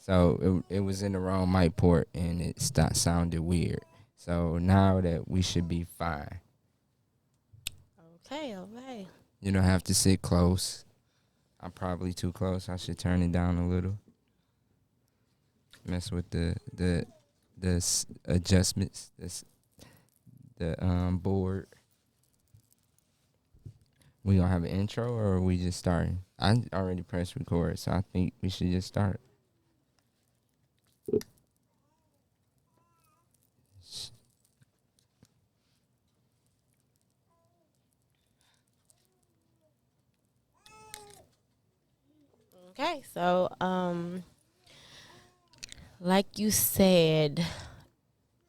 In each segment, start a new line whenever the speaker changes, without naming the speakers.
So it was in the wrong mic port and it sounded weird. So now that we should be fine.
Okay, okay.
You don't have to sit close. I'm probably too close. I should turn it down a little. Mess with the adjustments. The board. We gonna have an intro or are we just starting? I already pressed record, so I think we should just start.
Okay, so like you said,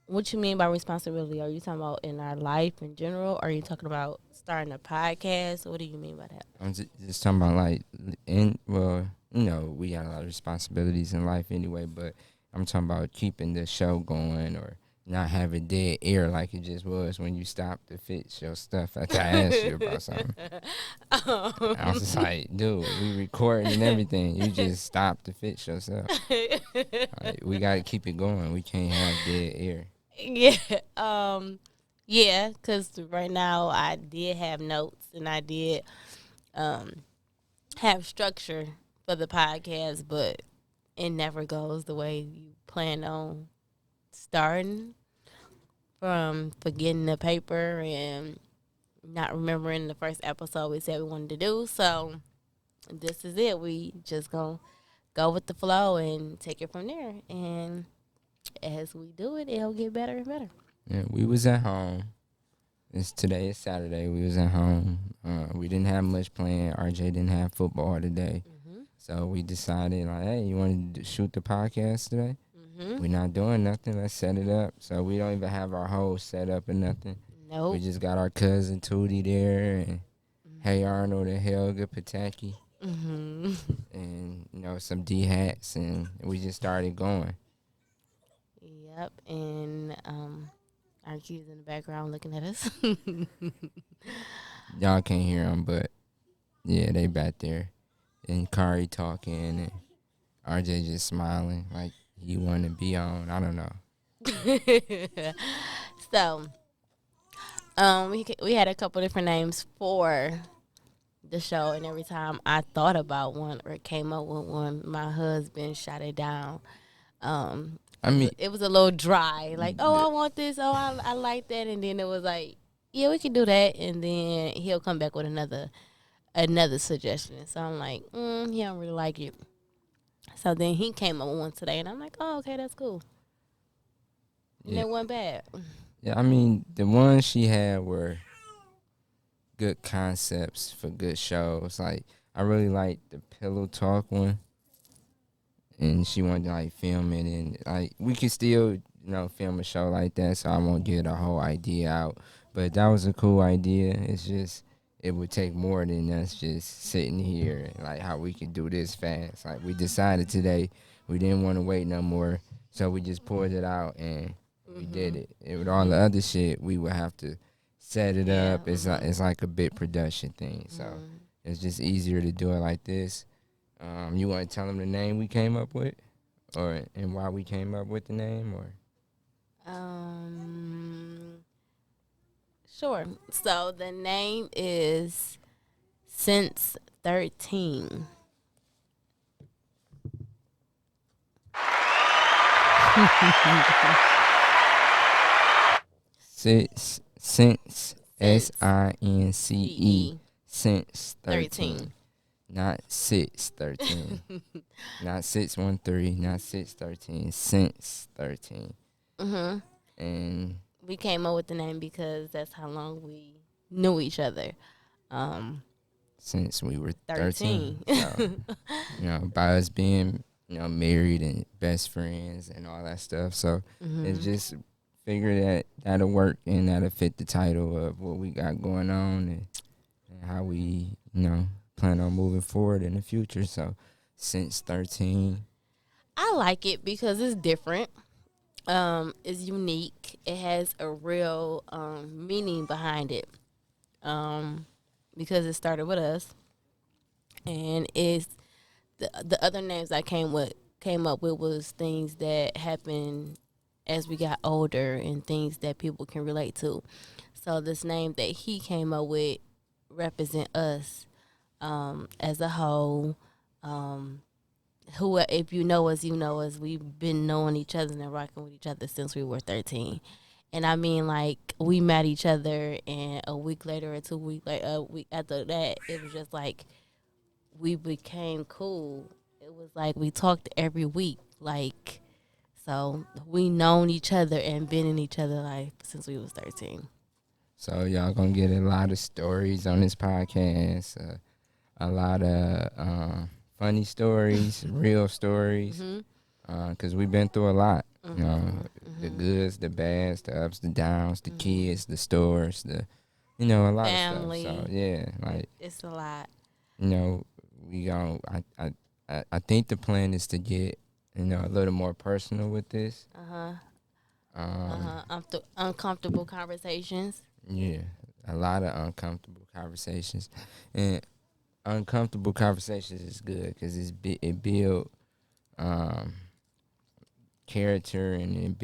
what you mean by responsibility? Are you talking about in our life in general? Or are you talking about starting a podcast? What do you mean by that?
I'm just talking about we got a lot of responsibilities in life anyway, but I'm talking about keeping the show going or not having dead air like it just was when you stopped to fix your stuff after I asked you about something. I was just like, dude, we recording and everything. You just stopped to fix yourself. Like, we got to keep it going. We can't have dead air.
Yeah. Yeah, because right now I did have notes and I did have structure for the podcast, but it never goes the way you plan on starting, from forgetting the paper and not remembering the first episode we said we wanted to do. So this is it. We just gonna go with the flow and take it from there. And as we do it, it'll get better and better.
Yeah, we was at home. Today is Saturday. We was at home. We didn't have much planned. RJ didn't have football today. So we decided, like, hey, you want to shoot the podcast today? We're not doing nothing. Let's set it up. So we don't even have our whole setup or nothing.
Nope.
We just got our cousin Tootie there and Hey Arnold and Helga Pataki and, some D hats. And we just started going.
Yep. And our kids in the background looking at us.
Y'all can't hear them, but, yeah, they back there. And Kari talking and RJ just smiling like he want to be on. I don't know.
So, we had a couple different names for the show, and every time I thought about one or came up with one, my husband shot it down.
I mean,
It was a little dry, like, oh, I want this, oh, I like that, and then it was like, yeah, we can do that, and then he'll come back with another suggestion. So I'm like, he don't really like it. So then he came up with one today, and I'm like, oh, okay, that's cool. And it wasn't bad.
Yeah, I mean, the ones she had were good concepts for good shows. Like, I really liked the Pillow Talk one. And she wanted to, like, film it. And, like, we could still, film a show like that, so I won't get a whole idea out. But that was a cool idea. It's just, it would take more than us just sitting here and, like, how we could do this fast. Like, we decided today we didn't want to wait no more, so we just pulled it out and we did it. And with all the other shit, we would have to set it up. It's like a big production thing. So it's just easier to do it like this. You want to tell them the name we came up with, and why we came up with the name, or?
Sure. So the name is Since13.
Since SINCE since 13. Not 613. Not 613. Not 613. Since 13. And
we came up with the name because that's how long we knew each other.
Since we were 13. So, by us being, married and best friends and all that stuff. So it's just figure that'll work and that'll fit the title of what we got going on and how we, plan on moving forward in the future. So since 13.
I like it because it's different. It's unique. It has a real meaning behind it. Because it started with us, and it's the other names I came with came up with was things that happened as we got older and things that people can relate to. So this name that he came up with represent us as a whole. Um, who, if you know us, you know us. We've been knowing each other and rocking with each other since we were 13. And I mean, like, we met each other, and a week later or 2 weeks, like a week after that, it was just like we became cool. It was like we talked every week, like, so we known each other and been in each other life since we was 13.
So y'all gonna get a lot of stories on this podcast, a lot of funny stories, real stories, because we've been through a lot. You know, the goods, the bads, the ups, the downs, the kids, the stores, a lot
Family.
of stuff. So yeah, like
It's a lot.
we gon' I think the plan is to get a little more personal with this.
Uncomfortable conversations.
Yeah, a lot of uncomfortable conversations, and uncomfortable conversations is good because it build character, and it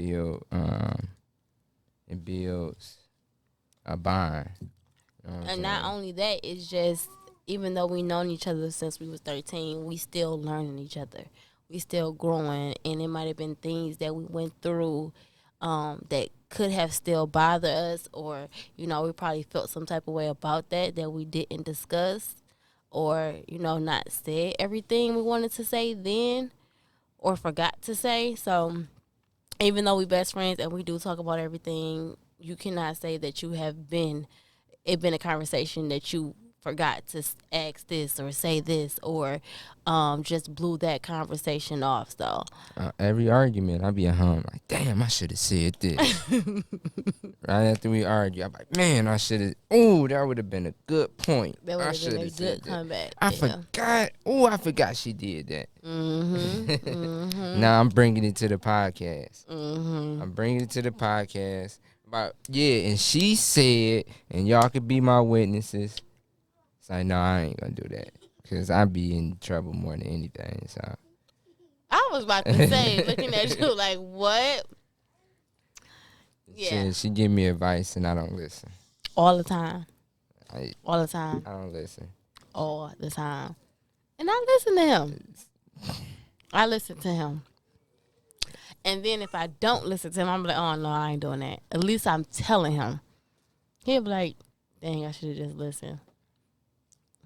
builds a bond. You know what I'm
And not
saying?
only that, it's just even though we known each other since we was 13, we still learning each other. We still growing, and it might have been things that we went through that could have still bothered us, or we probably felt some type of way about that we didn't discuss, or not said everything we wanted to say then, or forgot to say. So even though we best friends and we do talk about everything, you cannot say that you have been a conversation that you forgot to ask this or say this, or just blew that conversation off. So
Every argument, I be at home like, damn, I should have said this. Right after we argue, I'm like, man, I should have. Oh, that would have been a good point.
that would
I
have been
should
a
have said
good
that.
comeback.
I
Yeah.
forgot. Oh, I forgot she did that.
Mm-hmm.
Now I'm bringing it to the podcast.
Mm-hmm.
I'm bringing it to the podcast. About and she said, and y'all could be my witnesses. It's like, no, I ain't gonna do that because I be in trouble more than anything. So
I was about to say, looking at you like, what? Yeah.
she give me advice and I don't listen.
All the time.
I
All the time.
don't listen.
All the time. And I listen to him. I listen to him. And then if I don't listen to him, I'm like, oh, no, I ain't doing that. At least I'm telling him. He'll be like, dang, I should have just listened.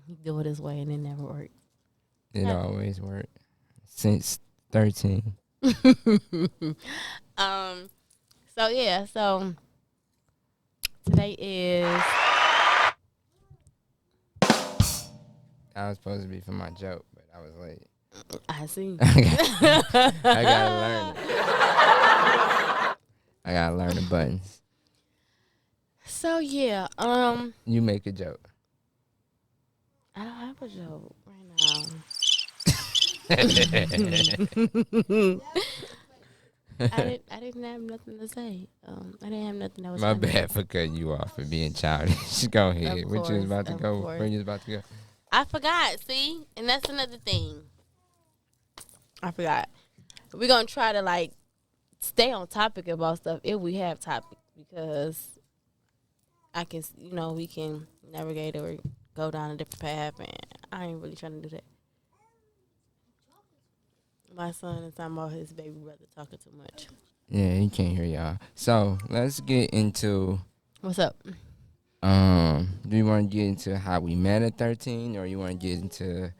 He do it his way, and it never worked.
It always worked. Since 13.
So, yeah. So, today is...
I was supposed to be for my joke, but I was late.
I see.
I gotta learn it. I gotta learn the buttons.
So, yeah.
You make a joke.
I don't have a joke right now. I didn't have nothing to say. I didn't have nothing that was
My
funny.
bad for cutting you off for being childish. Go ahead.
Of
What you was
course,
about to
of
go?
course.
Where you was about to go?
I forgot, see? And that's another thing. I forgot. We're going to try to, stay on topic about stuff if we have topic, because I can, we can navigate or go down a different path, and I ain't really trying to do that. My son is talking about his baby brother talking too much.
Yeah, he can't hear y'all. So let's get into.
What's up?
Do you want to get into how we met at 13, or you want to get into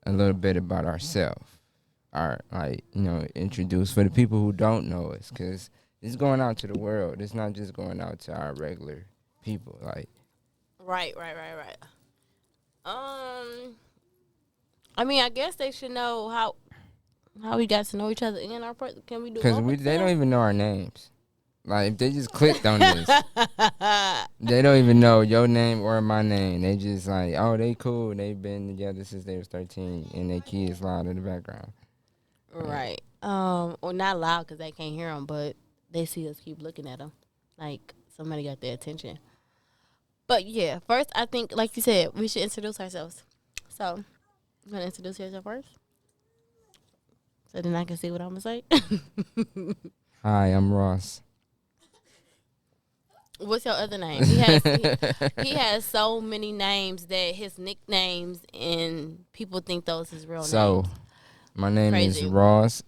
a little bit about ourselves? Introduce for the people who don't know us, because it's going out to the world. It's not just going out to our regular people.
Right. I mean, I guess they should know how we got to know each other in our person. Can we do?
Because they don't even know our names. Like, if they just clicked on this, they don't even know your name or my name. They just like, oh, they cool. They've been together since they was 13, and their kids loud in the background.
Right. Or not loud because they can't hear them, but they see us keep looking at them, like somebody got their attention. But yeah, first I think, like you said, we should introduce ourselves. So, you want to introduce yourself first? So then I can see what I'm gonna say.
Hi, I'm Ross.
What's your other name? He has so many names that his nicknames and people think those his real
So,
names.
my name is
Crazy.
Ross,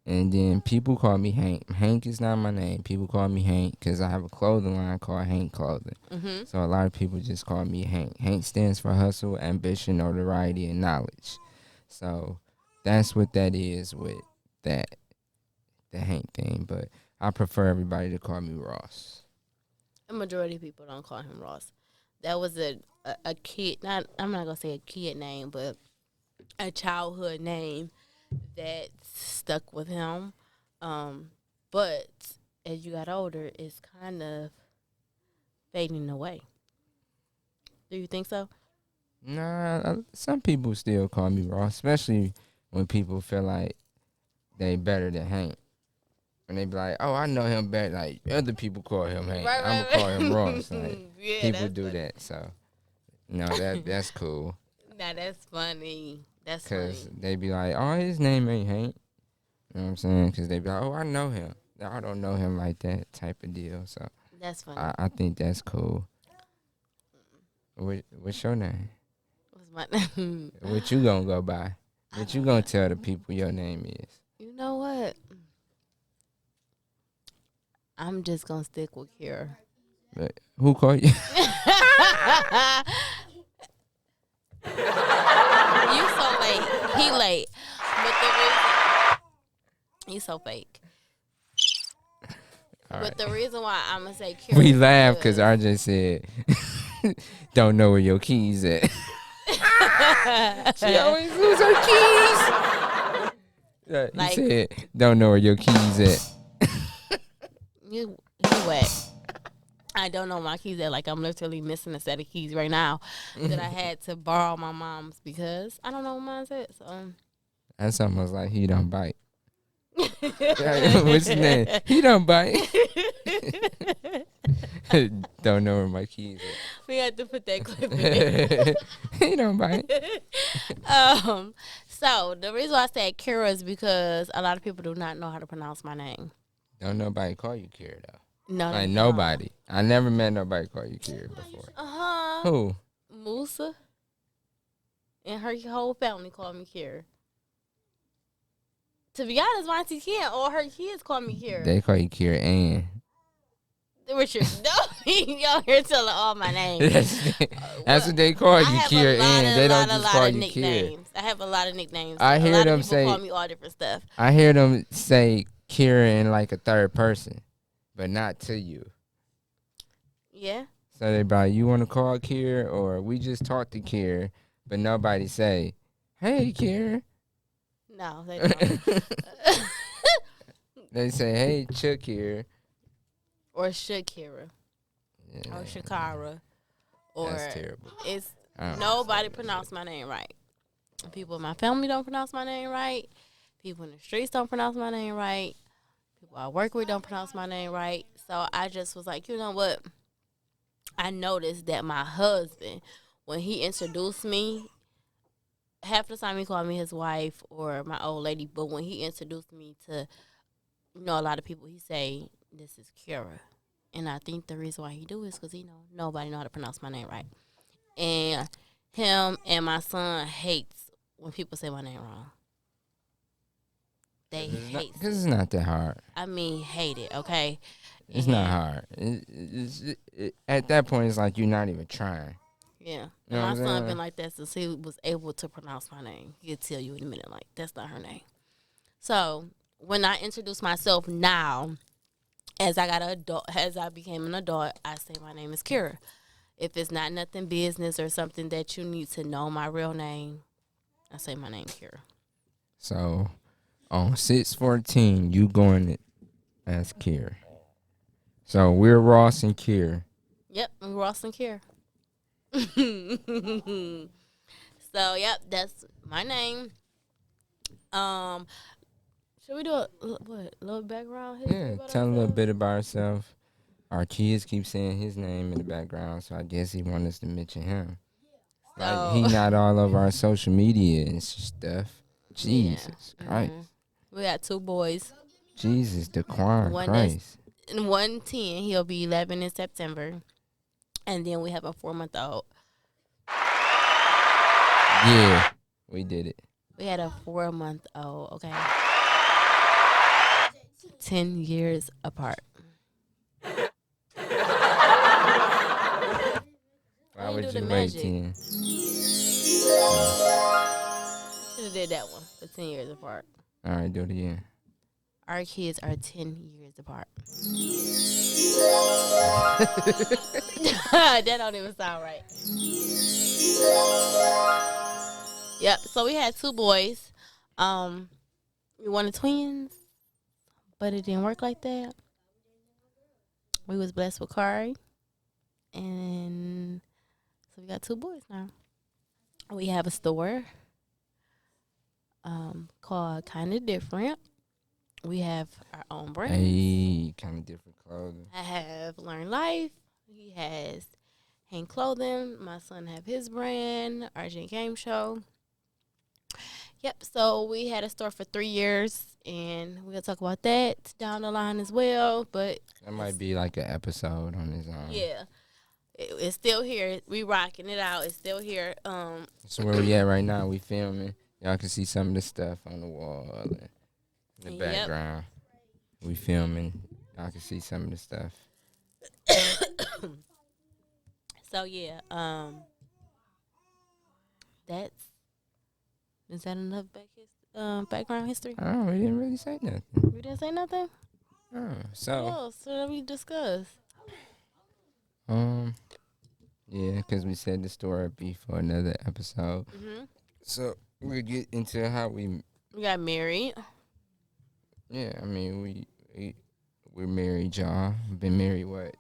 and then people call me Hank. Hank is not my name. People call me Hank because I have a clothing line called Hank Clothing.
Mhm.
So a lot of people just call me Hank. Hank stands for hustle, ambition, notoriety, and knowledge. So that's what that is with that the Hank thing. But I prefer everybody to call me Ross.
A majority of people don't call him Ross. That was a kid. Not I'm not gonna say a kid name, but a childhood name that stuck with him. Um, but as you got older, it's kind of fading away. Do you think so?
Nah, some people still call me Ross, especially when people feel like they better than Hank. And they be like, "Oh, I know him better." Like other people call him Hank,
Right,
I'm
right,
gonna call him
right.
Ross. Like
Yeah,
people
that's
do
funny.
that, so no, that's cool.
Now that's funny. That's
Cause
funny.
they be like, "Oh, his name ain't Hank." You know what I'm saying? Cause they be like, "Oh, I know him." I don't know him like that type of deal. So
That's funny.
I think that's cool. What's your name?
What's my name?
What you gonna go by?
I
What you
don't
gonna
know.
tell the people your name is?
You know what? I'm just gonna stick with Kira.
But who called you?
You so late. He late. But the reason he's so fake.
All
But
right.
the reason why I'm gonna say Kira
We
is
laugh because
because
RJ said, "Don't know where your keys at." She always lose her keys. Yeah, he
like
said, "Don't know where your keys at."
you wet. I don't know my keys at. Like I'm literally missing a set of keys right now that I had to borrow my mom's because I don't know what mine's at. So
That's almost like he don't bite. What's his name? He don't bite. Don't know where my keys
we had to put that clip in there.
at. He don't bite.
So the reason why I said Kira is because a lot of people do not know how to pronounce my name.
Don't nobody call you Kira though.
No, they
Like
don't.
nobody. I never met nobody call you Kira before. Who?
Musa and her whole family call me Kira. To be honest, my auntie can't or her kids call me Kira.
They call you Kira Ann.
Richard, don't be out here telling all my names.
That's what they call
I
you,
have
Kira
a lot
Ann. They don't
of,
just call
of
you Kira.
nicknames. I have a lot of nicknames.
I hear
a lot
them
of people
say-
call me all different stuff.
I hear them say Kira in like a third person, but not to you.
Yeah.
So they be like, you want to call Kira, or we just talked to Kira, but nobody say, "Hey, Kira."
No, they don't.
They say, "Hey, Chuck here."
Or Shakira.
Yeah,
Or Shakara. Or
that's terrible.
it's
I don't
nobody
understand
pronounce my name right. People in my family don't pronounce my name right. People in the streets don't pronounce my name right. People I work with don't pronounce my name right. So I just was like, you know what? I noticed that my husband, when he introduced me, half the time he called me his wife or my old lady, but when he introduced me to, a lot of people, he say, this is Kira. And I think the reason why he do is because nobody know how to pronounce my name right. And him and my son hates when people say my name wrong. They hate
because it's not that hard.
I mean, hate it, okay?
It's not hard. At that point, it's like you're not even trying.
Yeah.
You know
And my
what I'm
son
saying?
been like that since he was able to pronounce my name. He'll tell you in a minute, like, that's not her name. So when I introduce myself now, as I became an adult, I say my name is Kira. If it's not nothing business or something that you need to know my real name, I say my name Kira.
So on 6/14, you going as Kier. So we're Ross and Kier.
Yep, I'm Ross and Kira. So yep, that's my name. Um, should we do a little background history?
Yeah,
about
tell a little
ourselves?
bit about ourselves. Our kids keep saying his name in the background, so I guess he want us to mention him. Like he
So
not all over our social media and stuff.
Yeah.
Jesus Christ.
hmm We got two boys.
Jesus, the choir,
One that's
Christ.
110. He'll be 11 in September. And then we have a 4-month-old.
Yeah, we did it.
We had a 4-month-old, okay? 10 years apart.
Why
didn't
would
do the
you wait
magic.
10?
Should have did that one for 10 years apart.
All right, do it again.
Our kids are 10 years apart. That don't even sound right. Yep. So we had two boys. We wanted twins, but it didn't work like that. We was blessed with Kari, and so we got two boys now. We have a store called Kind of Different. We have our own brand.
Hey, kind of different clothing.
I have Learn Life. He has Hand Clothing. My son have his brand, RJ Game Show. Yep. So we had a store for 3 years, and we'll talk about that down the line as well. But
That might be like an episode on its own.
yeah, it's still here. We rocking it out. It's still here.
So where we at right now? We filming. Y'all can see some of the stuff on the wall and in the
Yep.
background. We filming. Y'all can see some of the stuff.
So yeah, that's is that enough background history?
Oh, we didn't really say nothing.
We didn't say nothing.
Oh,
What
so
else should we discuss?
yeah, because we said the story would be for another episode.
Mhm.
So we'll get into how we.
We got married.
Yeah, I mean we're married, y'all. We've been married what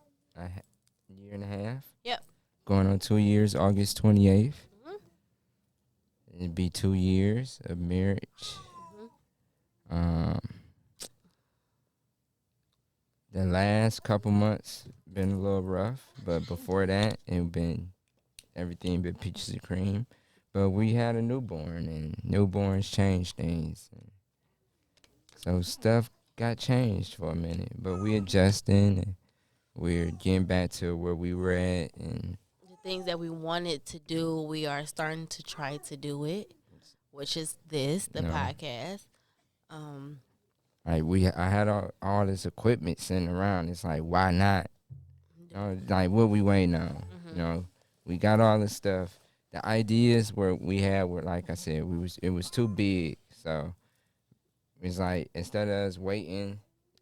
year and a half.
Yep.
Going on 2 years, August 28th.
Mhm.
It'd be 2 years of marriage.
Mhm.
The last couple months been a little rough, but before that, everything been peaches and cream. But we had a newborn, and newborns change things. So stuff got changed for a minute, but we adjusting, and we're getting back to where we were at, and
The things that we wanted to do, we are starting to try to do it, which is the
No.
podcast.
like I had all this equipment sitting around. It's like, why not? You know, like what we waiting on?
Mhm.
You know, we got all this stuff. The ideas we had were, like I said, it was too big. So it's like, instead of us waiting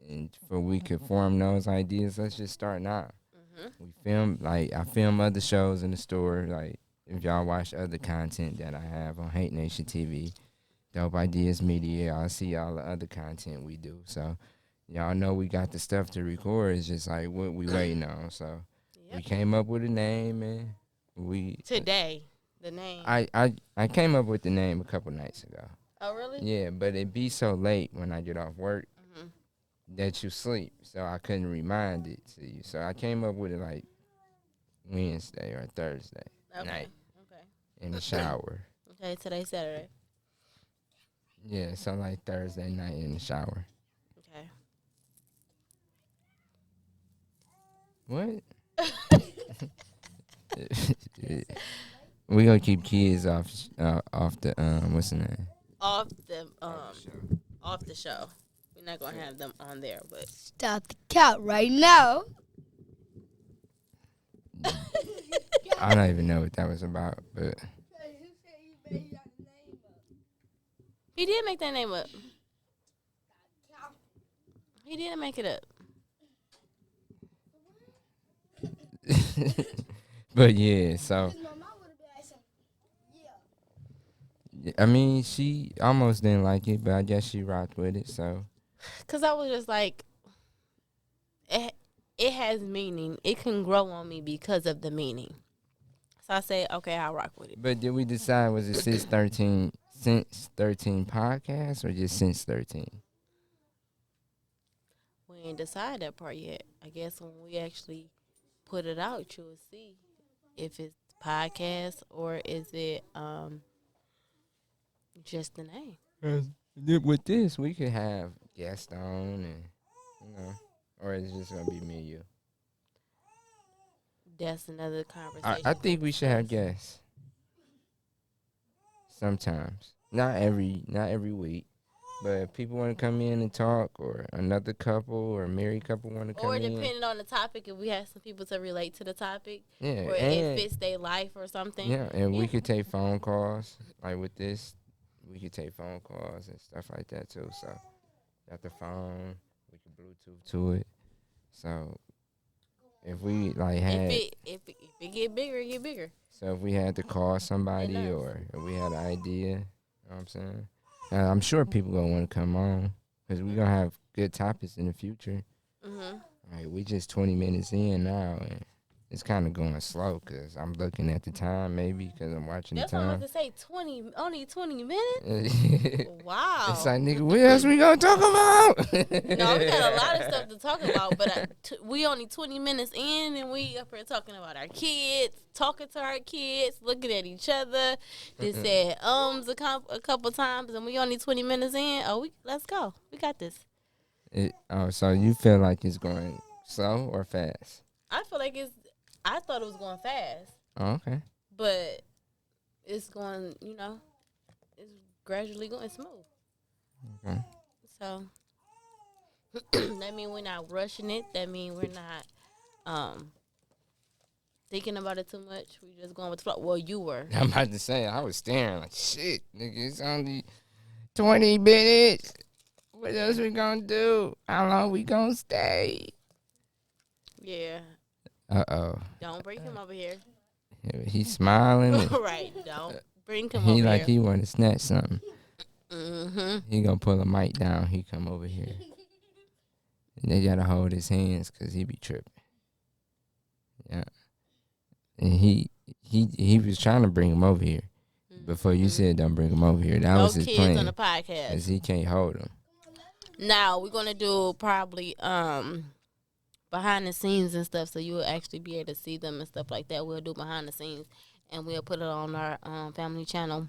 and for we could form those ideas, let's just start now.
Mhm.
We film, like, I film other shows in the store. Like, if y'all watch other content that I have on Hate Nation TV, Dope Ideas Media, I'll see all the other content we do. So y'all know we got the stuff to record. It's just like what we waiting on. So we
Yep.
came up with a name, and
Today, the name.
I came up with the name a couple nights ago.
Oh, really?
Yeah, but it be so late when I get off work
Mhm.
that you sleep, so I couldn't remind it to you. So I came up with it like Wednesday or Thursday
Okay.
night
Okay.
in the shower.
Okay. Today's Saturday.
Yeah, so like Thursday night in the shower.
Okay.
What? We gonna keep kids off the what's the name?
Off the show. We're not gonna have them on there, but
Stop the count right now.
I don't even know what that was about, but
he did make that name up. He didn't make it up.
but yeah, so I mean, she almost didn't like it, but I guess she rocked with it. So
Cause I was just like, it has meaning. It can grow on me because of the meaning. So I say, okay, I'll rock with it.
but did we decide, was it Since13 podcast or just Since13?
We ain't decided that part yet. I guess when we actually put it out, you will see if it's podcast or is it just the name.
With this, we could have guests on, and or it's just gonna be me and you.
That's another conversation.
I think we should have guests sometimes. Not every week. But if people want to come in and talk, or another couple or a married couple want to come
Or
in,
depending on the topic, if we have some people to relate to the topic,
yeah,
or it fits their life or something.
yeah, and we could take phone calls. Like with this, we could take phone calls and stuff like that too. So, got the phone, we could Bluetooth to it. So, if we like had,
If it get bigger, it get bigger.
so if we had to call somebody, or if we had an idea, you know what I'm saying? I'm sure people gonna want to come on because we gonna have good topics in the future. Like we just 20 minutes in now, and it's kind of going slow because I'm looking at the time, maybe because I'm watching
That's
the
what I'm
time.
about to say. Only 20 minutes.
It's
Wow.
like, nigga, what else we gonna talk about?
No, we got a lot of stuff to talk about, but we only 20 minutes in, and we up here talking about our kids, talking to our kids, looking at each other. They said a couple times, and we only 20 minutes in. Let's go. We got this.
So you feel like it's going slow or fast?
I feel like I thought it was going fast,
Oh, okay.
but it's going. It's gradually going smooth.
Okay.
So that means we're not rushing it. That means we're not thinking about it too much. We just going with the flow. Well, you were.
I'm about to say, I was staring like, shit, nigga, it's only 20 minutes. What else we gonna do? How long we gonna stay?
Yeah.
Uh-oh.
Don't bring him over here.
He's smiling.
Right. Don't bring him
He
over
like
here.
he want to snatch something.
Mm-hmm.
He gonna pull a mic down. He come over here. And they gotta hold his hands because he be tripping. Yeah. And he was trying to bring him over here. Before you said don't bring him over here. That
No
was his
kids
plan.
on the podcast.
Because he can't hold him.
Now we're gonna do probably behind the scenes and stuff, so you'll actually be able to see them and stuff like that. We'll do behind the scenes, and we'll put it on our family channel.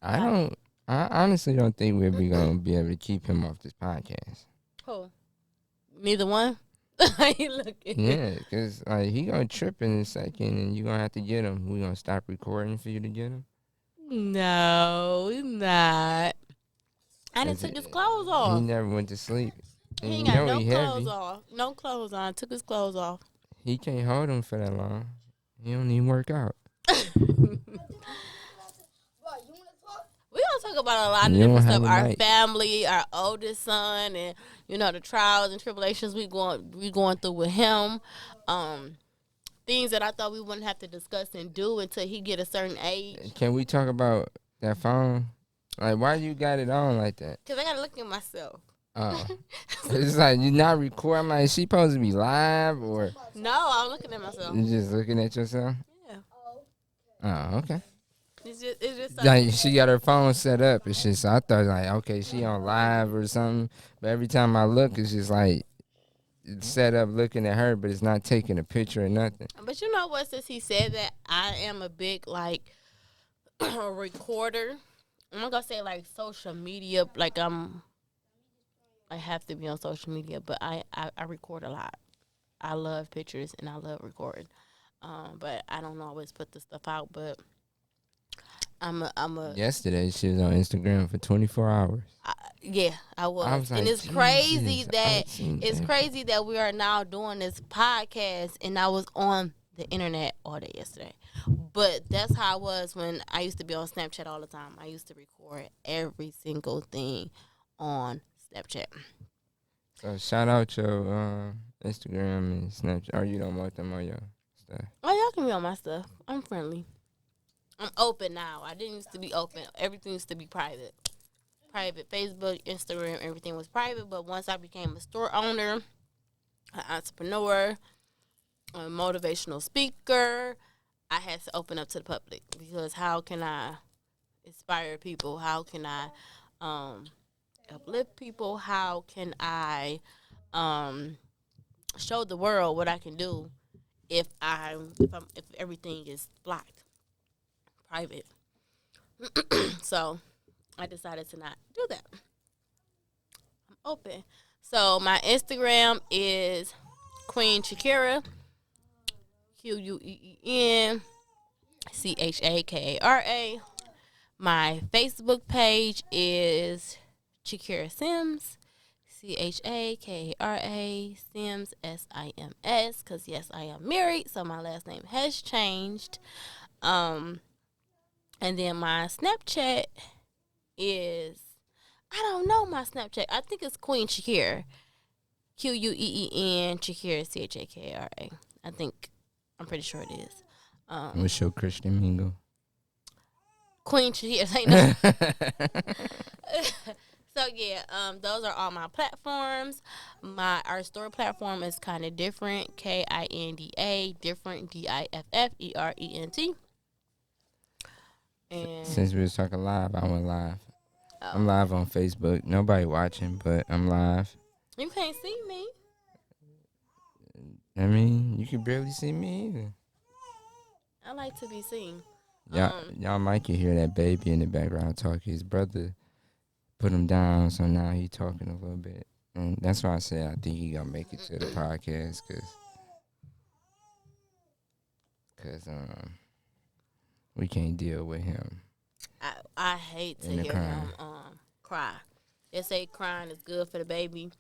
I honestly don't think we'll be gonna be able to keep him off this podcast.
Who? Neither one. You looking?
Yeah, because like he gonna trip in a second, and you gonna have to get him. We gonna stop recording for you to get him.
No, he's not. I done took his clothes off.
He never went to sleep.
He
And
ain't
you
got
know
no
he
clothes
heavy.
off. No clothes on. Took his clothes off.
He can't hold him for that long. He don't even work out.
We gonna talk about a lot of
You don't
different
have
stuff.
a
Our
mic.
family, our oldest son, and the trials and tribulations we going through with him. Things that I thought we wouldn't have to discuss and do until he get a certain age.
Can we talk about that phone? Like, why you got it on like that?
Cause I gotta look at myself.
Oh. It's like you not recording. Like, is she supposed to be live, or
No, I'm looking at myself.
you just looking at yourself?
Yeah,
Oh, okay.
it's just
Like, she got her phone set up. It's just, I thought like, okay, she on live or something. But every time I look, it's just like it's set up looking at her, but it's not taking a picture or nothing.
But you know what? Since he said that, I am a big recorder. I'm not gonna say like social media. Like I have to be on social media, but I record a lot. I love pictures and I love recording. But I don't always put the stuff out. But I'm a
Yesterday, she was on Instagram for 24 hours.
yeah, I was.
I was like,
and it's crazy
Jesus,
that
I've seen
it's
that.
crazy that we are now doing this podcast, and I was on the internet all day yesterday. But that's how I was when I used to be on Snapchat all the time. I used to record every single thing on Snapchat.
So shout out your Instagram and Snapchat. Or you don't want them on your stuff.
Oh, y'all can be on my stuff. I'm friendly. I'm open now. I didn't used to be open. Everything used to be private. Private Facebook, Instagram, everything was private. But once I became a store owner, an entrepreneur, a motivational speaker, I had to open up to the public, because how can I inspire people? How can I uplift people? How can I show the world what I can do if everything is blocked, private? So I decided to not do that. I'm open. So my Instagram is Queen Shakira, QueenChakara. My Facebook page is Shakira Sims, Chakara Sims Sims. Because yes, I am married, so my last name has changed. And then my Snapchat is, I don't know my Snapchat. I think it's Queen Shakira, Shakira Chakara. I'm pretty sure it is.
What's your Christian mingle?
Queen Shakira. Ain't no. So yeah, those are all my platforms. Our store platform is kind of different. KINDA, different DIFFERENT. And
Since we was talking live, I went live. I'm live on Facebook. Nobody watching, but I'm live.
You can't see me.
I mean, you can barely see me either.
I like to be seen.
Y'all might can hear that baby in the background talking. His brother put him down, so now he talking a little bit. And that's why I said I think he gonna make it to the podcast, cause we can't deal with him.
I hate to hear him cry. They say crying is good for the baby.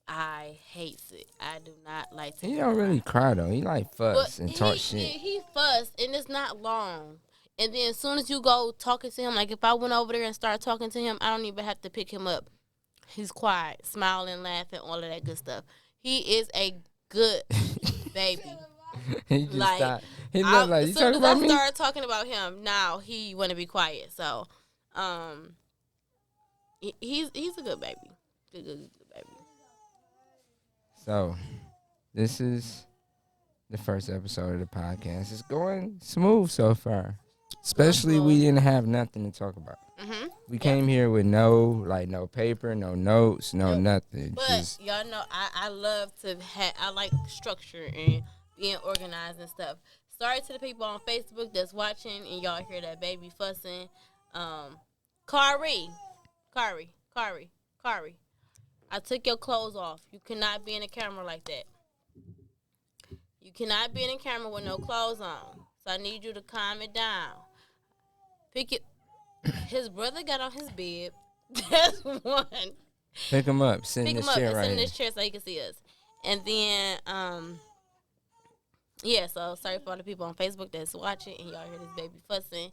I hate it. I do not like to.
He don't really cry though. He like fuss and talk shit.
He fuss and it's not long. And then as soon as you go talking to him, like if I went over there and started talking to him, I don't even have to pick him up. He's quiet, smiling, laughing, all of that good stuff. He is a good baby.
He just
like,
stopped. He looked like, you talking
as
about
I
me?
started talking about him, now he want to be quiet. So, he's a good baby. Good baby.
So, this is the first episode of the podcast. It's going smooth so far. Especially we didn't have nothing to talk about.
Mm-hmm.
We came here with no paper, no notes, no nothing.
But
just,
y'all know I love to I like structure and being organized and stuff. Sorry to the people on Facebook that's watching and y'all hear that baby fussing. Kari. I took your clothes off. You cannot be in the camera like that. You cannot be in the camera with no clothes on. So I need you to calm it down. Pick it. His brother got on his bed. That's one.
pick him up. Sit in this chair right
Sit in
here.
this chair so he can see us. And then, yeah, so sorry for all the people on Facebook that's watching and y'all hear this baby fussing.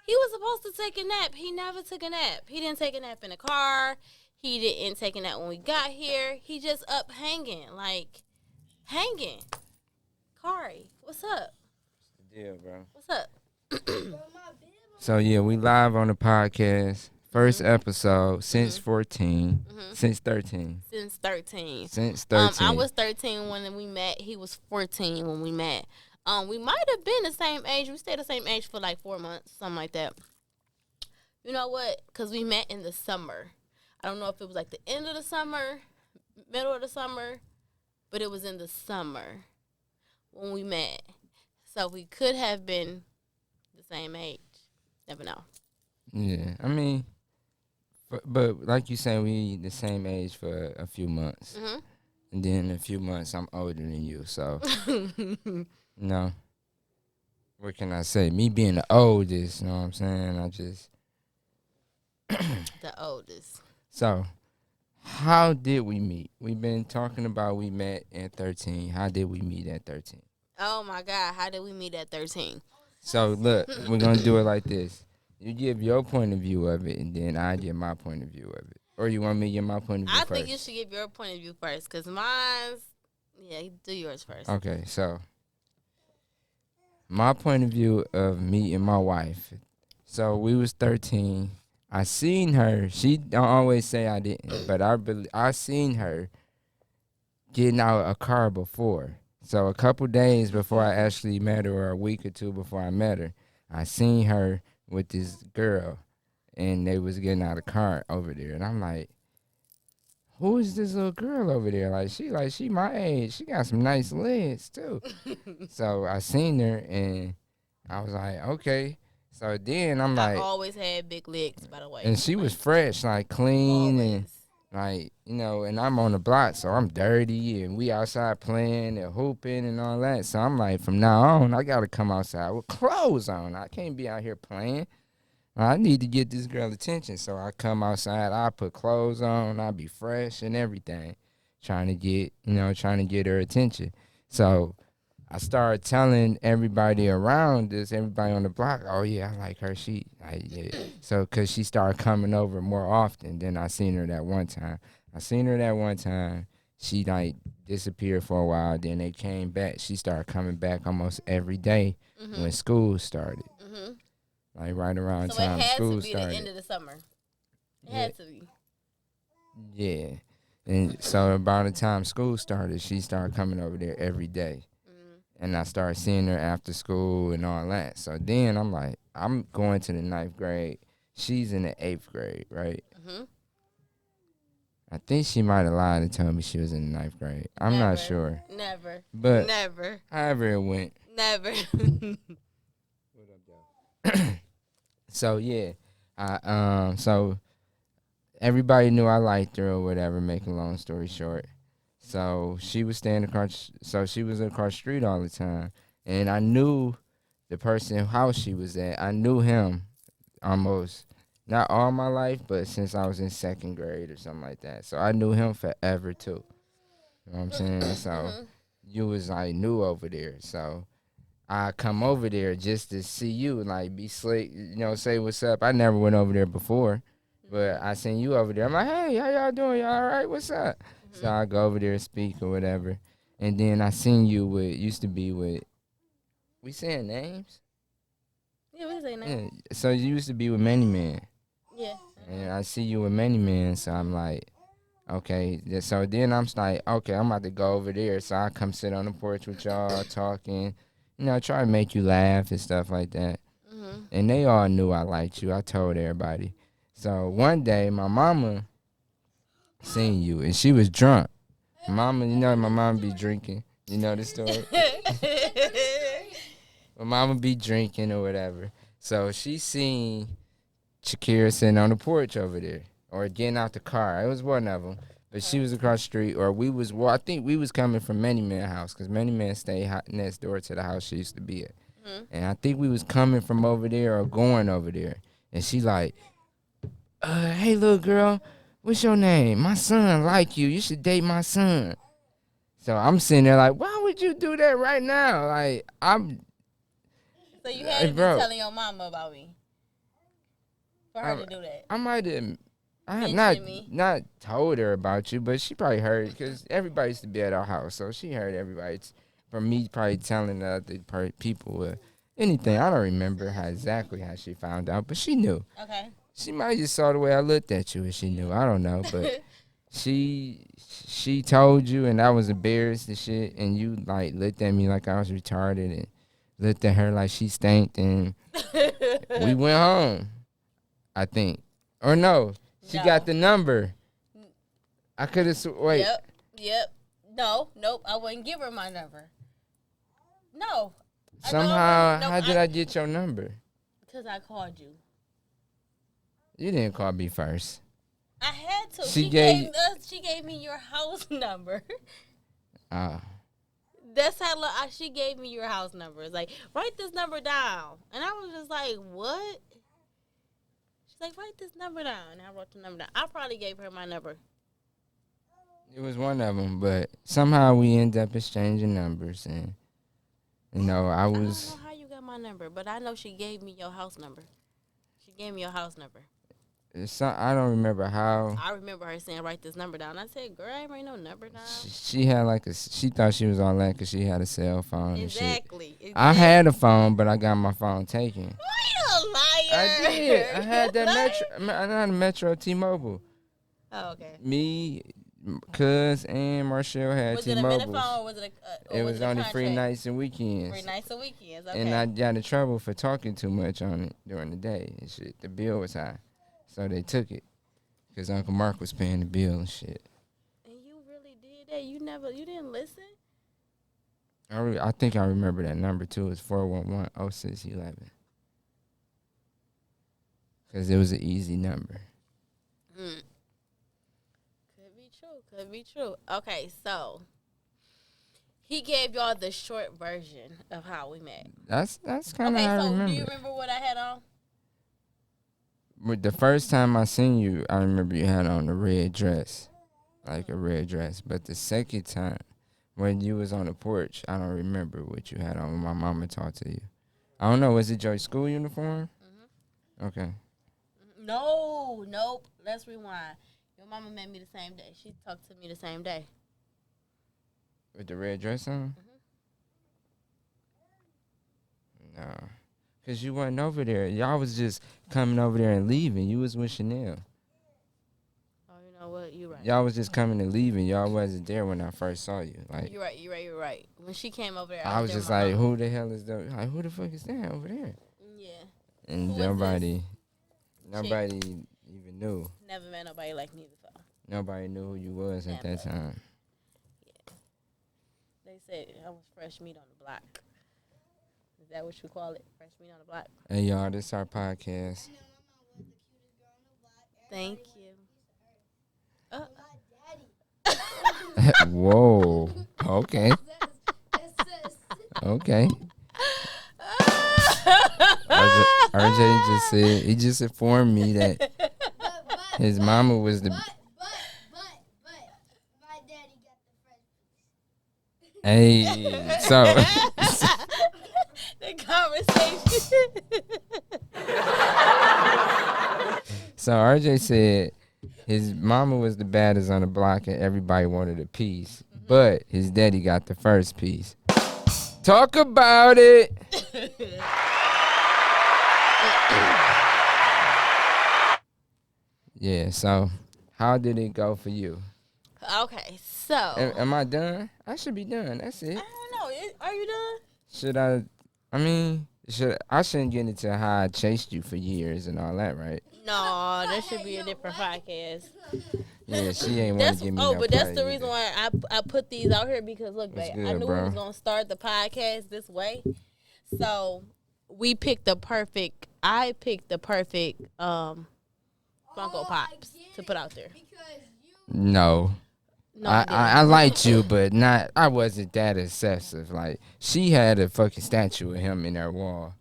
He was supposed to take a nap. He never took a nap. He didn't take a nap in the car. He didn't take a nap when we got here. He just up hanging. Kari, what's up?
What's the deal, bro?
What's up?
So, yeah, we live on the podcast. First episode, since 14. Since 13.
Since 13.
Since 13.
I was 13 when we met. He was 14 when we met. We might have been the same age. We stayed the same age for like 4 months, something like that. You know what? Because we met in the summer. I don't know if it was like the end of the summer, middle of the summer, but it was in the summer when we met. So we could have been the same age. Never know.
Yeah, I mean, but like you said, we the same age for a few months.
Mm-hmm.
And then in a few months, I'm older than you. So, no. What can I say? Me being the oldest, you know what I'm saying? I just...
The oldest.
So, how did we meet? We've been talking about we met at 13. How did we meet at 13?
Oh, my God. How did we meet at 13?
So, look, we're going to do it like this. You give your point of view of it, and then I give my point of view of it. Or you want me to give my point of view first?
I think you should give your point of view first, because mine's... Yeah, do yours first.
Okay, so my point of view of me and my wife. So we was 13. I seen her. She don't always say I didn't, but I seen her getting out a car before. So a couple days before I actually met her, or a week or two before I met her, I seen her with this girl, and they was getting out a car over there, and I'm like, who is this little girl over there? She my age. She got some nice legs too. So I seen her and I was like, okay. So then I'm
I
like,
always had big legs, by the way.
and she was
Like,
fresh, like clean and
always.
like, and I'm on the block, so I'm dirty and we outside playing and hooping and all that. So I'm like, from now on, I gotta come outside with clothes on. I can't be out here playing. I need to get this girl attention. So I come outside, I put clothes on, I be fresh and everything, trying to get her attention. So I started telling everybody around this, everybody on the block, oh yeah, I like her. Yeah. So, cause she started coming over more often than I seen her that one time. I seen her that one time. She like disappeared for a while. Then they came back. She started coming back almost every day when school started.
Mm-hmm.
Like right around
So it
time
had to
school
be the
started.
end of the summer. It
Yeah,
had to be.
yeah. And so about the time school started, she started coming over there every day. And I started seeing her after school and all that. So then I'm like, I'm going to the 9th grade. She's in the 8th grade, right?
Mm-hmm.
I think she might have lied and told me she was in the 9th grade. I'm not sure.
Never.
But
Never.
however it went.
Never.
What up, y'all? So yeah, so everybody knew I liked her or whatever. Making a long story short, so she was staying across. So she was across the street all the time, and I knew the person house she was at. I knew him almost not all my life, but since I was in 2nd grade or something like that. So I knew him forever too. You know what I'm saying? So you was like new over there. So I come over there just to see you, like be slick, say what's up. I never went over there before, but I seen you over there. I'm like, hey, how y'all doing? Y'all all right? What's up? So I go over there and speak or whatever. And then I seen you used to be with, we saying names?
Yeah, we say that.
Yeah. So you used to be with Many Man.
Yeah.
And I see you with Many Man, so I'm like, okay. So then I'm like, okay, I'm about to go over there. So I come sit on the porch with y'all talking, try to make you laugh and stuff like that.
Mm-hmm.
And they all knew I liked you. I told everybody. So one day, my mama seen you, and she was drunk. Mama, my mama be drinking. You know the story? My mama be drinking or whatever. So she seen Shakira sitting on the porch over there or getting out the car. It was one of them. But she was across the street, or I think we was coming from Many Man house because Many Man stayed next door to the house she used to be at.
Mm-hmm.
And I think we was coming from over there or going over there. And she like, hey, little girl, what's your name? My son like you. You should date my son. So I'm sitting there like, why would you do that right now? Like,
So you had to be
bro,
telling your mama about me for her to do that.
I might have. I have
Mentioning me.
not told her about you, but she probably heard because everybody used to be at our house, so she heard everybody from me probably telling the other people anything. I don't remember exactly how she found out, but she knew.
Okay.
She might have just saw the way I looked at you and she knew. I don't know, but she told you and I was embarrassed and shit, and you like looked at me like I was retarded and looked at her like she stank, and we went home. I think, or no. She got the number. I could have wait.
Yep. No, nope. I wouldn't give her my number. No.
Somehow, how did I get your number?
Because I called you.
You didn't call me first.
I had to.
She
gave me your house number. That's how she gave me your house number. It's like, write this number down. And I was just like, what? Like, write this number down. And I wrote the number down. I probably gave her my number.
It was one of them, but somehow we end up exchanging numbers, and I don't know
how you got my number, but I know she gave me your house number. She gave me your house number.
I don't remember how.
I remember her saying, write this number down. I said, girl, I ain't write no number down.
She had she thought she was all that because she had a cell phone.
Exactly.
And shit. I had a phone, but I got my phone taken.
Why you a liar?
I did. I had that I had a Metro T-Mobile.
Oh, okay.
Me, Cuz, and Marshall had T-Mobile.
Was it a minute phone or was it
it was only free nights and weekends.
Free nights and weekends, okay.
And I got in trouble for talking too much on it during the day and shit. The bill was high. So they took it because Uncle Mark was paying the bill and shit.
And you really did that? You didn't listen?
I think I remember that number too. It's 411-0611. because it was an easy number.
Mm. Could be true. Could be true. Okay, so he gave y'all the short version of how we met.
That's kind of
Okay,
how I
so
remember.
do you remember what I had on?
With the first time I seen you, I remember you had on a red dress, like a red dress. But the second time, when you was on the porch, I don't remember what you had on when my mama talked to you. I don't know. Was it your school uniform?
Mm-hmm.
Okay.
No, nope. Let's rewind. Your mama met me the same day. She talked to me the same day.
With the red dress on?
Mm-hmm.
No. Because you wasn't over there. Y'all was just coming over there and leaving. You was with Chanel.
Oh, you know what? You're right.
Y'all was just coming and leaving. Y'all wasn't there when I first saw you. Like,
You're right. When she came over there,
I was
there
just
with my
like,
mama.
who the hell is that? Like, who the fuck is that over there?
Yeah.
And
Who is
nobody
Chick.
even knew.
Never met nobody like me before.
Nobody knew who you was at that time.
Yeah. They said I was fresh meat on the block. Is that what you call it? Fresh meat on the block?
Hey, y'all, this our podcast.
Thank you.
Whoa. Okay. Okay. RJ just said, he just informed me that his mama was the...
But my daddy got the fresh.
Hey, so...
The conversation.
So RJ said his mama was the baddest on the block and everybody wanted a piece. But his daddy got the first piece. Talk about it. Yeah, so how did it go for you?
Okay, so.
Am I done? I should be done. That's it.
I don't know. Are you done?
Should I shouldn't get into how I chased you for years and all that, right?
No, that should be a different podcast.
Yeah, she ain't want to give me no
but that's the
play
reason
either.
why I put these out here because look,
What's
babe, I
good,
knew
bro?
we was gonna start the podcast this way, so I picked the perfect Funko Pops to put out there.
No.
No,
I liked you, but not. I wasn't that excessive. Like, she had a fucking statue of him in her wall,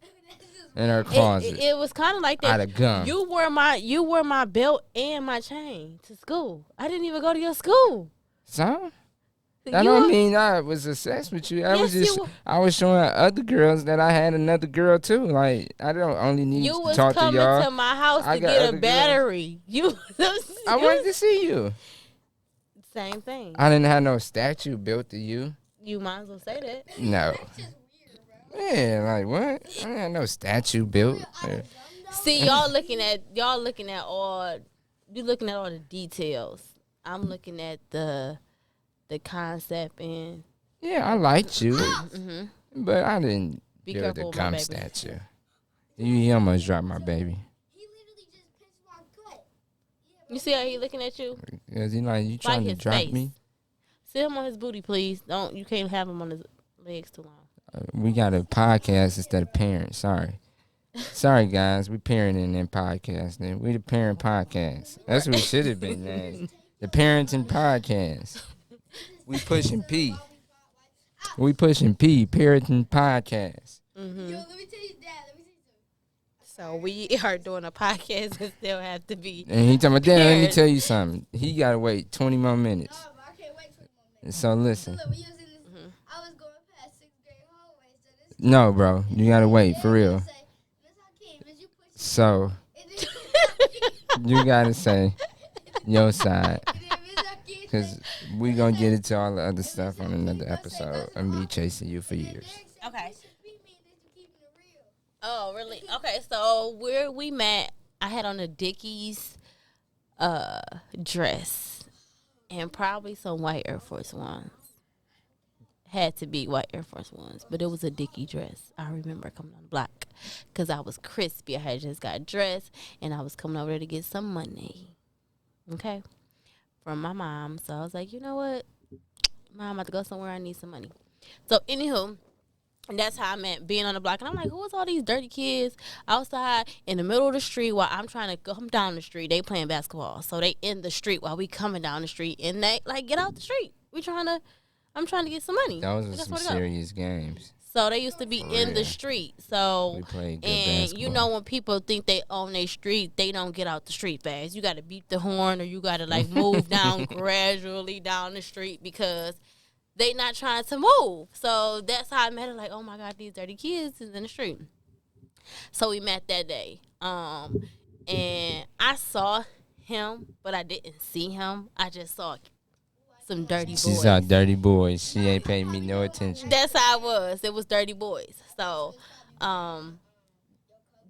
in her closet,
it was kind of like that.
out of gum.
You wore my belt and my chain to school. I didn't even go to your school.
So that don't mean I was obsessed with you. I was showing other girls that I had another girl too. Like, I don't only need
You
to
was
talk to
coming
y'all.
to my house
I
to
got
get
other
a battery.
I wanted to see you.
Same thing.
I didn't have no statue built to you.
You might as well say that.
No. Yeah, like what? I didn't have no statue built.
See, y'all looking at all the details. I'm looking at the concept and
Yeah, I liked you, but I didn't
be
build
careful
a
with my
gum
baby.
statue. You almost dropped my baby.
You see how he looking at you?
Cause he like, you trying to
his
drop
face.
me?
Sit him on his booty, please. You can't have him on his legs too long.
We got a podcast instead of parents. Sorry guys, we parenting and podcasting. We the parent podcast. That's what it should have been named. The parenting podcast. We pushing P. Parenting podcast.
Mm-hmm.
Yo, let me tell you, Dad. Let me tell you something.
So we are doing a podcast and still have to be.
And he talking about, Dad, let me
parents.
tell you something. He gotta wait 20 more minutes.
No, but I can't wait 20 more minutes.
So listen.
So look, we was in this. I was going past 6th grade hallway. So this.
No, bro. You gotta wait, for real.
Say, Miss Hakeem, did you push?
So, you gotta say your side. Because we gonna get into all the other stuff on another episode of me chasing you for years.
Okay. Oh, really? Okay, so where we met, I had on a Dickies dress and probably some white Air Force Ones. Had to be white Air Force Ones, but it was a Dickie dress. I remember coming on the block because I was crispy. I had just got dressed and I was coming over there to get some money. Okay? From my mom. So I was like, you know what? Mom, I'm about to go somewhere. I need some money. So, anywho, And that's how I meant being on the block. And I'm like, who is all these dirty kids outside in the middle of the street while I'm trying to come down the street? They playing basketball. So they in the street while we coming down the street. And they like, get out the street. I'm trying to get some money.
Those are
Like, that's
some
where to go.
serious games.
So they used to be
For
in the
real.
street.
We
So,
played good
and you
basketball.
know when people think they own their street, they don't get out the street fast. You got to beat the horn or you got to like move down gradually down the street because they not trying to move. So that's how I met her. Like, oh my God, these dirty kids is in the street. So we met that day. And I saw him, but I didn't see him. I just saw some dirty
She
boys.
saw dirty boys. She ain't paying me no attention.
That's how it was. It was dirty boys. So,